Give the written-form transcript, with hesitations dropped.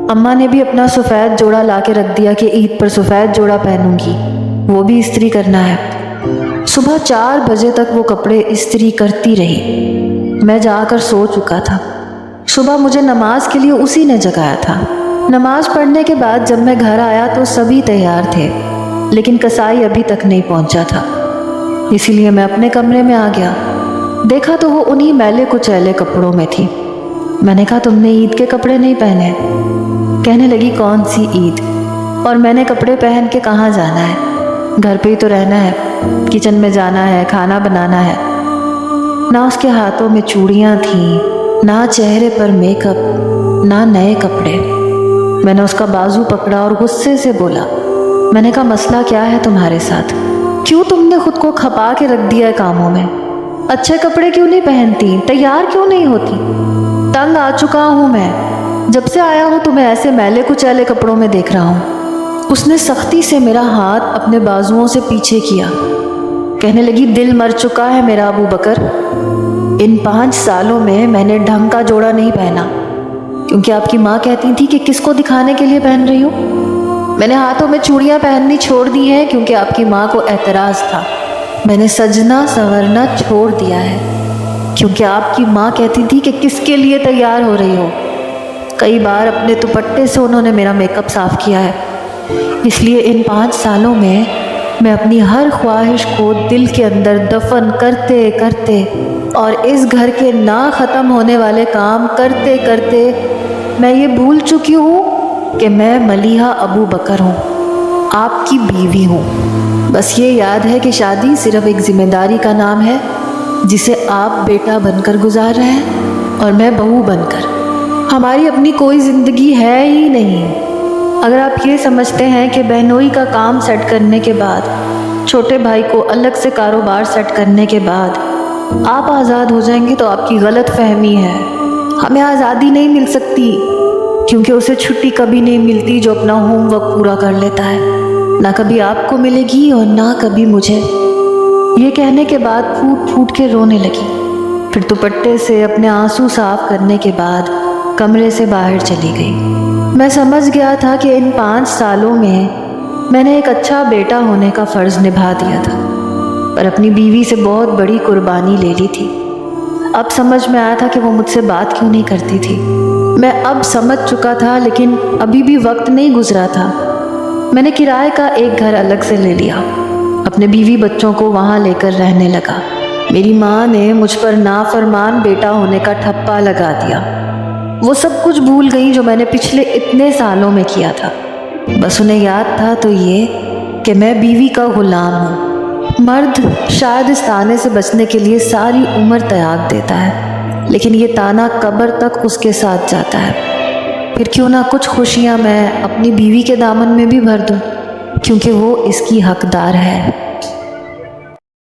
अम्मा ने भी अपना सफ़ेद जोड़ा ला के रख दिया कि ईद पर सफ़ेद जोड़ा पहनूंगी, वो भी इस्त्री करना है। सुबह 4 बजे तक वो कपड़े इस्त्री करती रही। मैं जाकर सो चुका था। सुबह मुझे नमाज के लिए उसी ने जगाया था। नमाज पढ़ने के बाद जब मैं घर आया तो सभी तैयार थे, लेकिन कसाई अभी तक नहीं पहुंचा था। इसीलिए मैं अपने कमरे में आ गया। देखा तो वो उन्हीं मैले कुचैले कपड़ों में थी। मैंने कहा, तुमने ईद के कपड़े नहीं पहने? कहने लगी, कौन सी ईद, और मैंने कपड़े पहन के कहाँ जाना है? घर पे ही तो रहना है, किचन में जाना है, खाना बनाना है। ना उसके हाथों में चूड़ियाँ थीं, ना चेहरे पर मेकअप, ना नए कपड़े। मैंने उसका बाजू पकड़ा और गुस्से से बोला, मैंने कहा, मसला क्या है तुम्हारे साथ? क्यों तुमने खुद को खपा के रख दिया है कामों में? अच्छे कपड़े क्यों नहीं पहनती? तैयार क्यों नहीं होती? तंग आ चुका हूँ मैं। जब से आया हूँ तुम्हें ऐसे मैले कुचैले कपड़ों में देख रहा हूँ। उसने सख्ती से मेरा हाथ अपने बाजुओं से पीछे किया। कहने लगी, दिल मर चुका है मेरा अबू बकर। इन 5 सालों में मैंने ढंग का जोड़ा नहीं पहना, क्योंकि आपकी माँ कहती थी कि किसको दिखाने के लिए पहन रही हूँ। मैंने हाथों में चूड़ियाँ पहननी छोड़ दी हैं क्योंकि आपकी माँ को एतराज़ था। मैंने सजना संवरना छोड़ दिया है क्योंकि आपकी माँ कहती थी कि किसके लिए तैयार हो रही हो। कई बार अपने दुपट्टे से उन्होंने मेरा मेकअप साफ़ किया है। इसलिए इन 5 सालों में मैं अपनी हर ख्वाहिश को दिल के अंदर दफन करते करते और इस घर के ना ख़त्म होने वाले काम करते करते मैं ये भूल चुकी हूँ कि मैं मलिहा अबू बकर हूँ, आपकी बीवी हूँ। बस ये याद है कि शादी सिर्फ एक ज़िम्मेदारी का नाम है जिसे आप बेटा बनकर गुजार रहे हैं और मैं बहू बनकर। हमारी अपनी कोई ज़िंदगी है ही नहीं। अगर आप ये समझते हैं कि बहनोई का काम सेट करने के बाद, छोटे भाई को अलग से कारोबार सेट करने के बाद आप आज़ाद हो जाएंगे तो आपकी गलत फहमी है। हमें आज़ादी नहीं मिल सकती क्योंकि उसे छुट्टी कभी नहीं मिलती जो अपना होमवर्क पूरा कर लेता है। ना कभी आपको मिलेगी और ना कभी मुझे। ये कहने के बाद फूट फूट के रोने लगी। फिर दुपट्टे से अपने आंसू साफ करने के बाद कमरे से बाहर चली गई। मैं समझ गया था कि इन 5 सालों में मैंने एक अच्छा बेटा होने का फ़र्ज़ निभा दिया था, पर अपनी बीवी से बहुत बड़ी कुर्बानी ले ली थी। अब समझ में आया था कि वो मुझसे बात क्यों नहीं करती थी। मैं अब समझ चुका था, लेकिन अभी भी वक्त नहीं गुजरा था। मैंने किराए का एक घर अलग से ले लिया, अपने बीवी बच्चों को वहाँ लेकर रहने लगा। मेरी माँ ने मुझ पर नाफरमान बेटा होने का ठप्पा लगा दिया। वो सब कुछ भूल गई जो मैंने पिछले इतने सालों में किया था। बस उन्हें याद था तो ये कि मैं बीवी का गुलाम हूँ। मर्द शायद इस ताने से बचने के लिए सारी उम्र त्याग देता है, लेकिन ये ताना कब्र तक उसके साथ जाता है। फिर क्यों ना कुछ खुशियाँ मैं अपनी बीवी के दामन में भी भर दूँ, क्योंकि वो इसकी हकदार है।